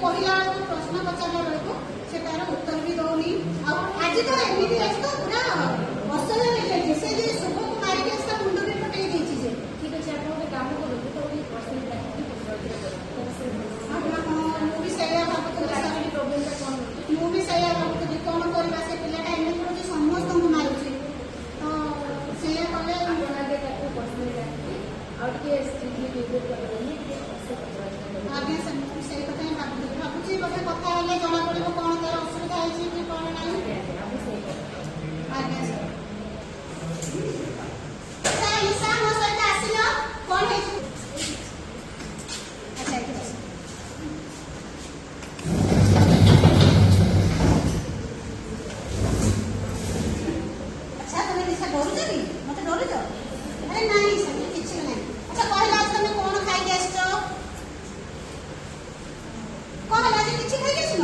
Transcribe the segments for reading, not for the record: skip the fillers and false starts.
कहला प्रश्न पचारा बेलू से तार उत्तर भी दौनी आज तो एमती आज तो पूरा असह्य हो जाए से शुभ को मारिक मुंड भी फटे देती ठीक अच्छे आप गोटे काम करूँ तो मुझे भावुली कौन करवा से पिलाटा एमती समस्त को मारुचे तो से आगे से कथा भावुची बोधे कथा जना पड़ो कौन तार असुविधा है कौन ना आगे ईशा मो सहित आसिल कौन है अच्छा तुम्हें ईशा डरुच कि मत डरुच अरे ना ईशा किसी ना अच्छा कहला तुम कौन खाई आस कहला आज किसी खाई आसन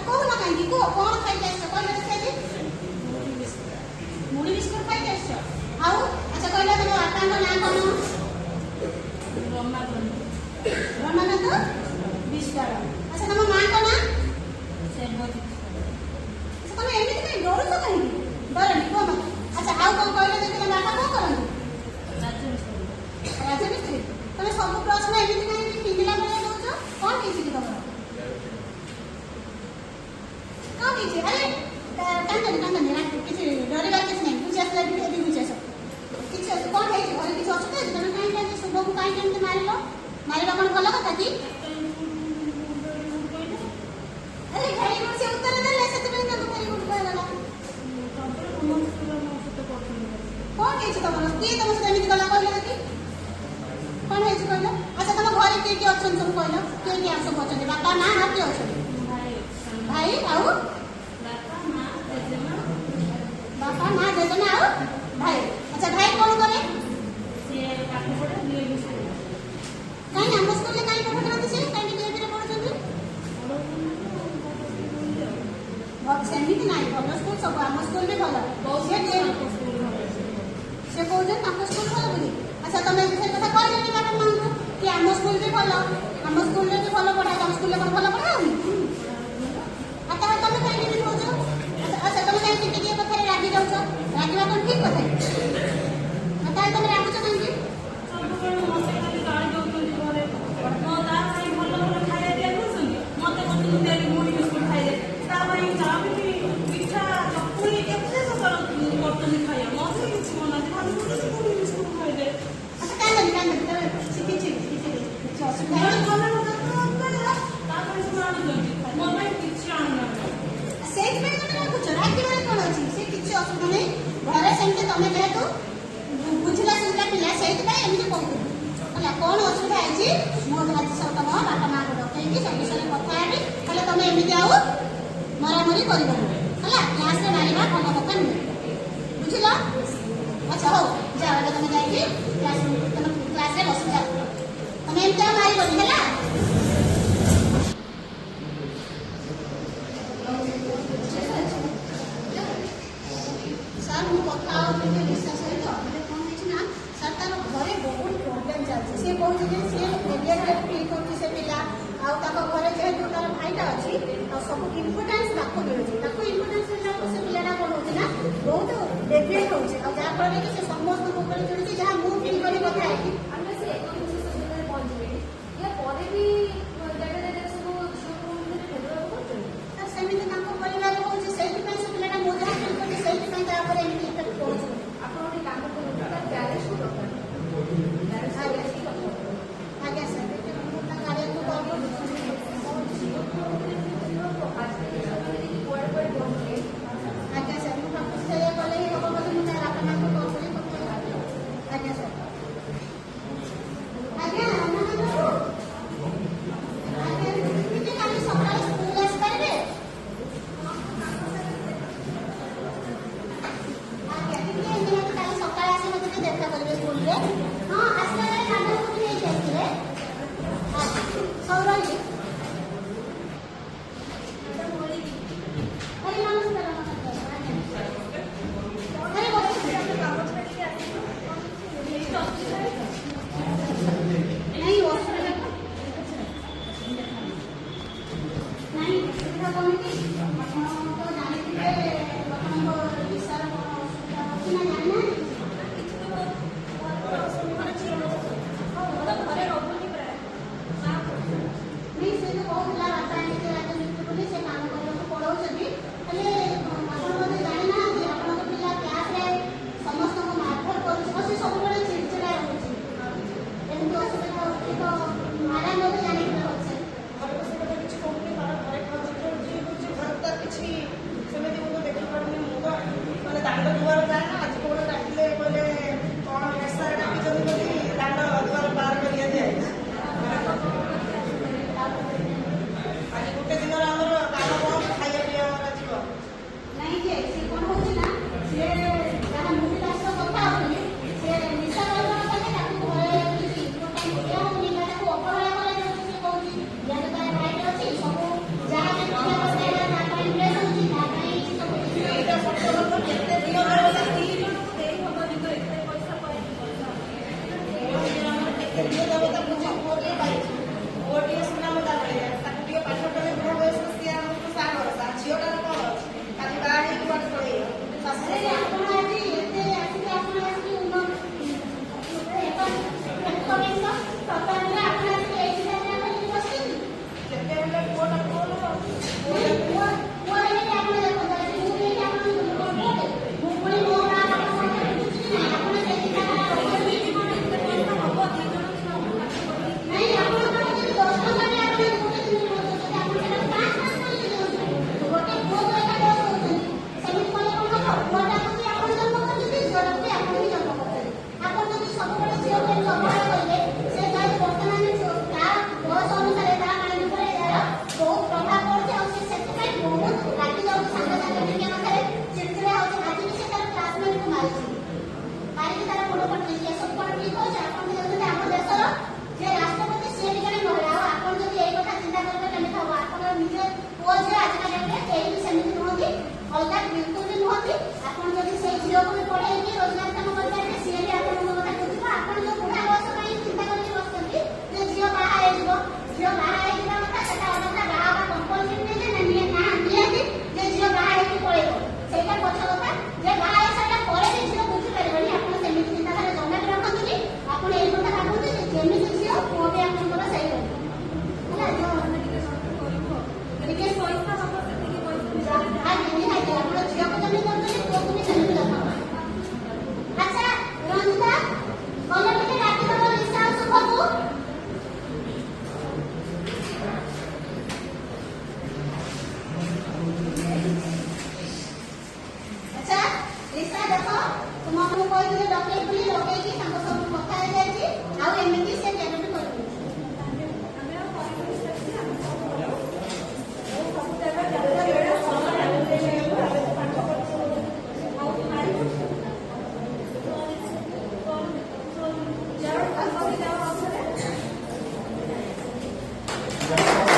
कहना कहीं कह कौन खाई आस कहले देखा मुड़ी बिस्कुट खाई आस अच्छा कहला तुम बापा ना कौन रमानंद विश्वाल अच्छा तुम माँ का ना तुम एमती कहीं डरुच कहीं डरनी कह मत अच्छा आउ कौन कहले तुम बापा कौन करते राजमिस्त्री तुम सब प्रश्न एमती कहीं पिंधिला बेले दौच कौन है तुम कौन है अरे कांदनी किसी डरवा किसी नहीं बुझी आसला भी बुझी आस किसी कौन है घर किसी असुविधा है तुम कहीं शुभ को कहीं मारिल मारिबा कौन भल कथा कि अरे भेरी गुड से उत्तर देले से तुम भेरी गुड कहला कौन है तुम किए तुम से एमती गला कहला कि कौन है कहल अच्छा तुम घर किए अच्छा सब कहल किए सब अच्छा बापा माँ हाँ किए अच्छा भाई आउ बापा माँ जेजेमा आउ भाई अच्छा भाई कौन करे कहीं आम स्कूल में कहीं पढ़ा से कहीं डीएपी पढ़ुଛନ୍ତି सेमती ना भल स्कूल सब आम स्कूल भी भल से कहते आम स्कूल भल बोली अच्छा तुम से कथा कहले बापा माँ को कि आम स्कूल भी भल आम स्कूल भी भल पढ़ा आम स्कूल में भल पढ़ा तुम कहीं भी कौच अच्छा तुम कहीं टिके कथा रागि जाऊच रागिबा कौन ठीक कथा तुम रागुच कहीं घरे सेमती तुम जेहेतु बुझला सुझला पिला से कौन असुविधा है मो सब तुम बापा माँ को डकई सब विषय कथा हेल्ले तुम एमती आउ मरामरी कर क्लास में मारिबा भल कथा नुहे बुझल अच्छा हो जाओ तुम जाइए क्लास में बस जाओ तुम एमती मारिबनी है सब इम्पोर्टान्स मिलूँ इम्पोर्टान्स से पिलाटा कौन होना बहुत डेभलप हो जहाँफल कि समस्त जोड़ी जहाँ मुझे कथा सेमती परिवार हूँ से पिलाटा मो जहाँ फील कर एमती इफेक्ट पड़े आज्ञा सर कार्य आज्ञा सर मुझे कले हम बोली मुझे बापा माँ को कल आज्ञा सर ଝିଅ ଦେବତା ପୂଜା ପୁଅ ଟିକେ ପାଇଛି, ପୁଅ ଟିକେ ସୁନା ମୁଦା ମିଳିଲା, ତାକୁ ଟିକେ ପାଠ ପଢ଼ି ବୃଦ୍ଧ ବୟସ ସିଏ ଆମକୁ ସାହା ଭରସା, ଝିଅଟାର କ'ଣ ଅଛି ଖାଲି ବାହା ହେଇକି କୁଆଡ଼େ ପଳେଇବ ଶାଶୁ ଆପଣ ଆଜି ଏତେ ଆସିକି ଆପଣ ଆସିକି ସପ୍ତାହରେ ଆପଣ ଆସିକି ଏଇଠି ବସିଛନ୍ତି। ଯେତେବେଳେ ପୁଅଟା ପୁଅ ପୁଅ ହେଇକି ଆପଣ ଦେଖନ୍ତୁ ଆଜି ମୁଁ ବି ଏଇଠି ଆପଣଙ୍କୁ ମୁଁ ପୁଣି ମୋ ଗାଁ ଆପଣ ସେଇ ନାଇଁ ଆପଣଙ୍କର ଯଦି 10 ଟଙ୍କାରେ ଆପଣ ଗୋଟେ ଦିନ ବସୁଛନ୍ତି ଆପଣ ସେଟା 5 ମାସ କରିକି ଦିଅନ୍ତୁ। ଗୋଟେ ପୁଅକୁ ଏକା ବସ କରୁଛନ୍ତି ସେମିତି କଲେ କ'ଣ ହବ? ପୁଅଟାକୁ ବି ଆପଣ ଜନ୍ମ କରିଛନ୍ତି, ଝିଅଟାକୁ ବି ଆପଣ ବି ଜନ୍ମ କରିଛନ୍ତି। ଆପଣ ଯଦି ସବୁବେଳେ ଝିଅକୁ ଏମିତି ଅବହେଳା କରିବେ ସେ ଯାଇ ବର୍ତ୍ତମାନ ତା ବୟସ ଅନୁସାରେ ତା ମାଇଣ୍ଡ ଉପରେ ଏହାର ବହୁତ ପ୍ରଭାବ ପଡୁଛି ଆଉ ସେ ସେଥିପାଇଁ ବହୁତ ରାଗି ଯାଉଛି ସାଙ୍ଗସାଥି ଟିକେ ମଧ୍ୟରେ ଚିଡ଼ଚିଡ଼ା ହେଉଛି। ଆଜି ବି ସେ ତାର କ୍ଲାସମେଟକୁ ମାରିଛି, ମାରିକି ତାର ମୁଣ୍ଡ ପଡ଼ିଛି। ଏସବୁ କ'ଣ ଠିକ ହେଉଛି? ଆପଣ ବି ଦେଖୁଛନ୍ତି ଆମ ଦେଶର ଯେ ରାଷ୍ଟ୍ରପତି ସିଏ ବି ଜଣେ ମହିଳା। ଆଉ ଆପଣ ଯଦି ଏଇ କଥା ଚିନ୍ତା କରିବେ କେମିତି ହବ? ଆପଣ ନିଜେ ପୁଅ ଝିଅ ଆଜିକା ଡେଟ୍ରେ କେହି ବି ସେମିତି ନୁହନ୍ତି, ଅଲଗା ବିଲକୁଲ ବି ନୁହନ୍ତି। ଆପଣ ଯଦି ସେଇ ଝିଅକୁ ବି ପଢ଼େଇକି ରୋଜଗାରକ୍ଷମ କରିପାରିବେ ସିଏ ବି ଆପଣଙ୍କ କଥା ବୁଝିବ। ଆପଣ ଯୋଉ ବୁଢ଼ା ବୟସ ପାଇଁ ଚିନ୍ତା କରିକି ବସିଛନ୍ତି ଯେ ଝିଅ ବାହା ହେଇଯିବ, ଝିଅ ବାହା ହେଇଯିବା କଥା ସେଟା ଅଯଥା ବାହା ହେବା କମ୍ପଲସରି ନୁହେଁ ଯେ ନିହାତି ଯେ ଝିଅ ବାହା ହେଇକି ପଳେଇବ, ସେଇଟା ପଛ କଥା। ଯେ ବାହା ହେଇସାରିଲା ପରେ ବି ଝିଅ ବୁଝିପାରିବନି, ଆପଣ ସେମିତି ଚିନ୍ତାଧାରା ଜମା ବି ରଖନ୍ତୁନି। ଆପଣ ଏଇ କଥା ଭାବନ୍ତୁ ଯେ ଯେମିତି ଝିଅ ପୁଅ ବି ଆପଣଙ୍କର ସେଇ ରହିବ ଟିକେ ପଇସା ହବ ସେତିକି ପଇସା ନିହାତି ଆପଣ ଝିଅକୁ ଯେମିତି କରୁଛନ୍ତି ପୁଅକୁ ବି ସେମିତି ରଖନ୍ତୁ। ଆଚ୍ଛା ରଞ୍ଜିତା ଭଲ ଟିକେ ଡାକିଦବ ଲିସା ଆଉ ଶୁଭକୁ। ଆଚ୍ଛା ଲିସା ଦେଖ ତୁମକୁ କହିଥିଲେ ଡକେଇ ବୋଲି ଡକେଇକି ତାଙ୍କ ସବୁ କଥା ହେଇଯାଇଛି ଆଉ ଏମିତି ସେ କେବେ ବି କରିବେନି। ଯାଅ